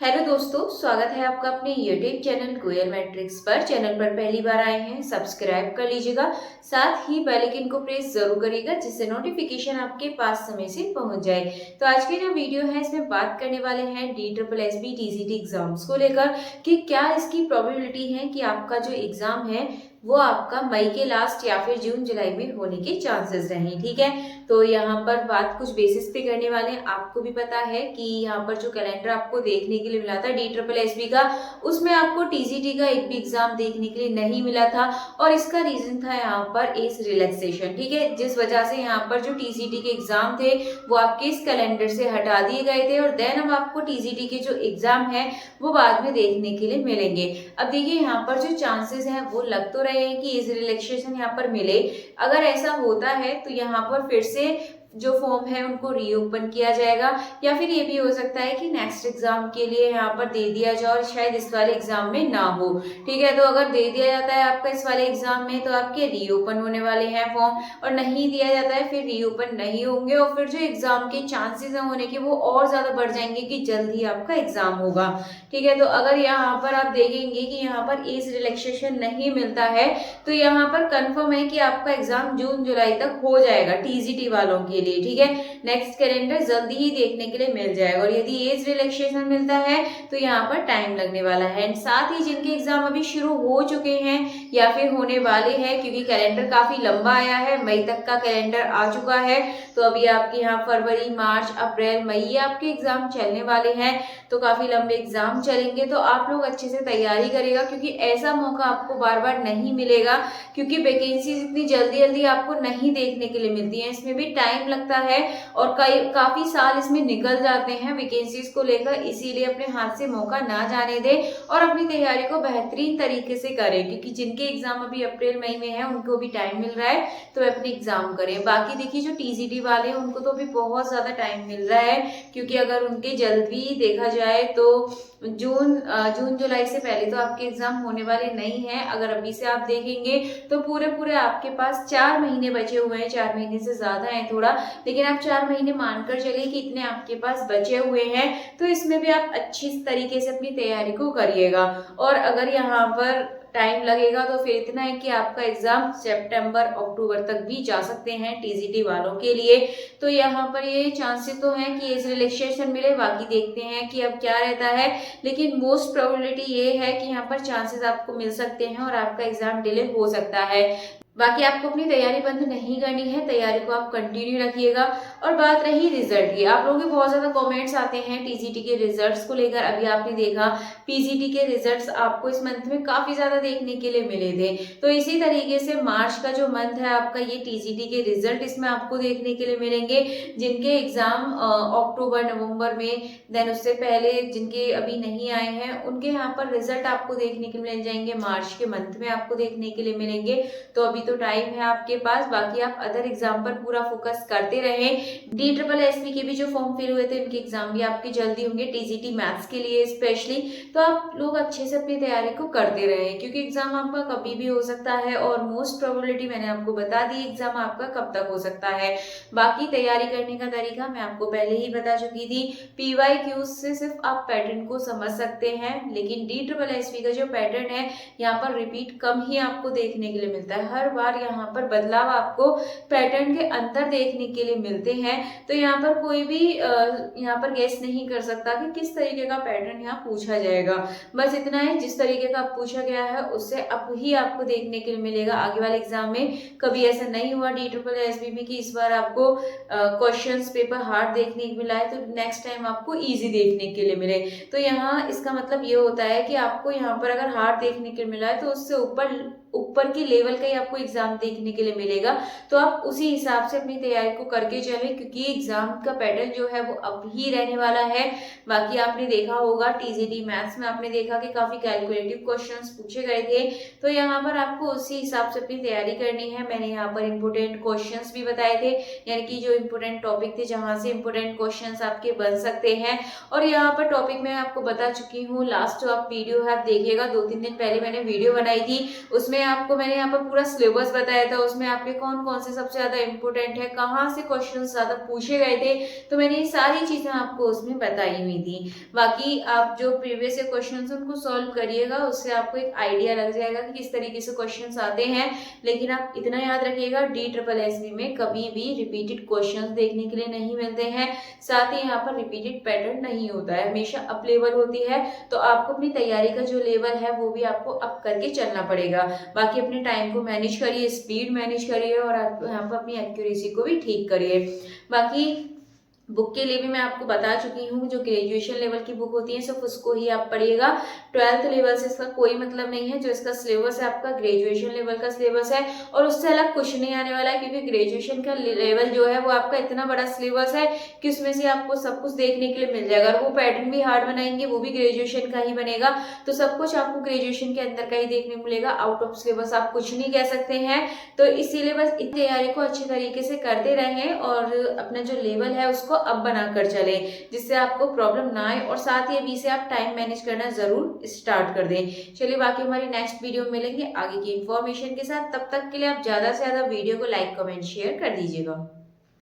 Hello दोस्तों, स्वागत है आपका अपने यूट्यूब चैनल गोयल मैट्रिक्स पर। चैनल पर पहली बार आए हैं, सब्सक्राइब कर लीजिएगा। साथ ही बेल आइकन को प्रेस जरूर करिएगा, जिससे नोटिफिकेशन आपके पास समय से पहुंच जाए। तो आज की जो वीडियो है, इसमें बात करने वाले हैं DSSB TCT एग्जाम्स को लेकर कि क्या इसकी प्रोबेबिलिटी है कि आपका जो एग्जाम है वो आपका मई के लास्ट या फिर जून जुलाई में होने के चांसेस रहें। ठीक है, तो यहाँ पर बात कुछ बेसिस पे करने वाले हैं। आपको भी पता है कि यहाँ पर जो कैलेंडर आपको देखने के लिए मिला था DSSB का, उसमें आपको TCT का एक भी एग्जाम देखने के लिए नहीं मिला था। और इसका रीजन था यहाँ पर एज रिलैक्सेशन। ठीक है, जिस वजह से यहाँ पर जो TCT के एग्जाम थे वो आपके इस कैलेंडर से हटा दिए गए थे, और देन अब आपको TCT के जो एग्जाम है वो बाद में देखने के लिए मिलेंगे। अब देखिए, यहाँ पर जो चांसेस हैं वो लग तो रहे हैं कि एज रिलैक्सेशन यहाँ पर मिले। अगर ऐसा होता है तो यहाँ पर फिर से जो फॉर्म है उनको रीओपन किया जाएगा, या फिर ये भी हो सकता है कि नेक्स्ट एग्जाम के लिए यहाँ पर दे दिया जाए और शायद इस वाले एग्जाम में ना हो। ठीक है, तो अगर दे दिया जाता है आपका इस वाले एग्जाम में तो आपके रीओपन होने वाले हैं फॉर्म, और नहीं दिया जाता है फिर रीओपन नहीं होंगे, और फिर जो एग्जाम के चांसेस हैं होने के वो और ज्यादा बढ़ जाएंगे कि जल्द ही आपका एग्जाम होगा। ठीक है, तो अगर यहाँ पर आप देखेंगे कि यहाँ पर एज रिलैक्सेशन नहीं मिलता है तो यहाँ पर कंफर्म है कि आपका एग्जाम जून जुलाई तक हो जाएगा TCT वालों के लिए। ठीक है, नेक्स्ट कैलेंडर जल्दी ही देखने के लिए मिल जाएगा। और यदि एज रिलैक्सेशन मिलता है तो यहाँ पर टाइम लगने वाला है। साथ ही जिनके एग्जाम अभी शुरू हो चुके हैं या फिर होने वाले हैं, क्योंकि कैलेंडर काफी लंबा आया है, मई तक का कैलेंडर आ चुका है, तो अभी आपके यहाँ फरवरी मार्च अप्रैल मई आपके एग्जाम चलने वाले हैं। तो काफी लंबे एग्जाम चलेंगे, तो आप लोग अच्छे से तैयारी करेगा, क्योंकि ऐसा मौका आपको बार बार नहीं मिलेगा, क्योंकि वैकेंसीज इतनी जल्दी जल्दी आपको नहीं देखने के लिए मिलती है। इसमें भी टाइम लगता है और काफी साल इसमें निकल जाते हैं वैकेंसीज को लेकर। इसीलिए अपने हाथ से मौका ना जाने दें और अपनी तैयारी को बेहतरीन तरीके से करें, क्योंकि जिनके एग्जाम अभी अप्रैल मई में है उनको भी टाइम मिल रहा है, तो अपने एग्जाम करें। बाकी देखिए, जो TCT वाले हैं उनको तो अभी बहुत ज्यादा टाइम मिल रहा है, क्योंकि अगर उनके जल्दी देखा जाए तो जून जुलाई से पहले तो आपके एग्जाम होने वाले नहीं हैं। अगर अभी से आप देखेंगे तो पूरे पूरे आपके पास 4 महीने बचे हुए हैं। 4 महीने से ज्यादा है थोड़ा, लेकिन आप 4 महीने मानकर चलिए कि इतने आपके पास बचे हुए हैं, तो इसमें भी आप अच्छी तरीके से अपनी तैयारी को करिएगा। और अगर यहाँ पर टाइम लगेगा तो फिर इतना है कि आपका एग्जाम सितंबर अक्टूबर तक भी जा सकते हैं TCT वालों के लिए। तो यहाँ पर ये चांसेस तो हैं कि एज रिलैक्सेशन मिले, बाकी देखते हैं कि अब क्या रहता है। लेकिन मोस्ट प्रोबेबिलिटी ये है कि यहाँ पर चांसेस आपको मिल सकते हैं और आपका एग्जाम डिले हो सकता है। बाकी आपको अपनी तैयारी बंद नहीं करनी है, तैयारी को आप कंटिन्यू रखिएगा। और बात रही रिजल्ट की, आप लोगों के बहुत ज्यादा कमेंट्स आते हैं TCT के रिजल्ट्स को लेकर। अभी आपने देखा PGT के रिजल्ट्स आपको इस मंथ में काफी ज्यादा देखने के लिए मिले थे, तो इसी तरीके से मार्च का जो मंथ है आपका, ये TCT के रिजल्ट इसमें आपको देखने के लिए मिलेंगे। जिनके एग्जाम अक्टूबर नवंबर में, देन उससे पहले जिनके अभी नहीं आए हैं, उनके यहाँ पर रिजल्ट आपको देखने के लिए मिल जाएंगे, मार्च के मंथ में आपको देखने के लिए मिलेंगे। तो अभी तो टाइम है आपके पास, बाकी आप अदर एग्जाम पर पूरा फोकस करते रहें। DSSB के भी जो फॉर्म फिल हुए थे उनके एग्जाम भी आपके जल्दी होंगे, TCT मैथ्स के लिए स्पेशली। तो आप लोग अच्छे से अपनी तैयारी को करते रहें, क्योंकि एग्जाम आपका कभी भी हो सकता है, और मोस्ट प्रोबेबिलिटी मैंने आपको बता दी एग्जाम आपका कब तक हो सकता है। बाकी तैयारी करने का तरीका मैं आपको पहले ही बता चुकी थी। PYQ से सिर्फ आप पैटर्न को समझ सकते हैं, लेकिन DSSB का जो पैटर्न है यहाँ पर रिपीट कम ही आपको देखने के लिए मिलता है। हर बार यहाँ पर बदलाव आपको पैटर्न के अंदर देखने के लिए मिलते हैं। तो यहाँ पर कोई भी यहाँ पर गेस नहीं कर सकता कि किस तरीके का पैटर्न यहाँ पूछा जाएगा। बस इतना है, जिस तरीके का पूछा गया है उससे अब ही आपको देखने के लिए मिलेगा। आगे वाले एग्जाम में कभी ऐसा नहीं हुआ DSSB में कि इस बार आपको क्वेश्चंस पेपर हार्ड देखने को मिला है तो नेक्स्ट टाइम आपको इजी देखने के लिए मिले। तो यहाँ इसका मतलब ये होता है कि आपको यहाँ पर अगर हार्ड देखने के लिए मिला है तो उससे ऊपर की लेवल का ही आपको एग्जाम देखने के लिए मिलेगा। तो आप उसी हिसाब से अपनी तैयारी को करके चले, क्योंकि एग्जाम का पैटर्न जो है वो अब ही रहने वाला है। बाकी आपने देखा होगा TCT मैथ्स में, आपने देखा कि काफी कैलकुलेटिव क्वेश्चंस पूछे गए थे, तो यहाँ पर आपको उसी हिसाब से अपनी तैयारी करनी है। मैंने यहाँ पर इंपोर्टेंट क्वेश्चंस भी बताए थे, यानी कि जो इंपोर्टेंट टॉपिक थे जहां से इंपोर्टेंट क्वेश्चंस आपके बन सकते हैं। और यहाँ पर टॉपिक मैं आपको बता चुकी हूँ, लास्ट जो आप वीडियो है आप देखिएगा, 2-3 दिन पहले मैंने वीडियो बनाई थी, उसमें आपको मैंने यहाँ पर पूरा सिलेबस बताया था, उसमें आपके कौन-कौन से सबसे ज़्यादा इम्पोर्टेंट है, कहाँ से क्वेश्चंस ज़्यादा पूछे गए थे, तो मैंने ये सारी चीज़ें आपको उसमें बताई हुई थी। बाकी आप जो प्रीवियस ईयर क्वेश्चंस हैं उनको सॉल्व करिएगा, उससे आपको एक आइडिया लग जाएगा कि किस तरीके से क्वेश्चंस आते हैं। लेकिन आप इतना याद रखिएगा, DSSB में कभी भी रिपीटेड क्वेश्चंस देखने के लिए नहीं मिलते हैं, साथ ही यहाँ पर रिपीटेड पैटर्न नहीं होता है, हमेशा अप लेवल होती है। तो आपको अपनी तैयारी का जो लेवल है वो भी आपको अप करके चलना पड़ेगा। बाकी अपने टाइम को मैनेज करिए, स्पीड मैनेज करिए और आप यहाँ पर अपनी एक्यूरेसी को भी ठीक करिए। बाकी बुक के लिए भी मैं आपको बता चुकी हूँ, जो ग्रेजुएशन लेवल की बुक होती है सिर्फ उसको ही आप पढ़िएगा। 12th लेवल से इसका कोई मतलब नहीं है। जो इसका सिलेबस है आपका ग्रेजुएशन लेवल का सिलेबस है और उससे अलग कुछ नहीं आने वाला है, क्योंकि ग्रेजुएशन का लेवल जो है वो आपका इतना बड़ा सिलेबस है कि उसमें से आपको सब कुछ देखने के लिए मिल जाएगा। और वो पैटर्न भी हार्ड बनाएंगे, वो भी ग्रेजुएशन का ही बनेगा, तो सब कुछ आपको ग्रेजुएशन के अंदर का ही देखने को मिलेगा। आउट ऑफ सिलेबस आप कुछ नहीं कह सकते हैं। तो इसीलिए बस इस तैयारी को अच्छे तरीके से करते रहें और अपना जो लेवल है उसको अब बनाकर चले, जिससे आपको प्रॉब्लम ना आए, और साथ ही अभी से आप टाइम मैनेज करना जरूर स्टार्ट कर दें। चलिए, बाकी हमारी नेक्स्ट वीडियो में मिलेंगे आगे की इन्फॉर्मेशन के साथ। तब तक के लिए आप ज्यादा से ज्यादा वीडियो को लाइक कमेंट शेयर कर दीजिएगा।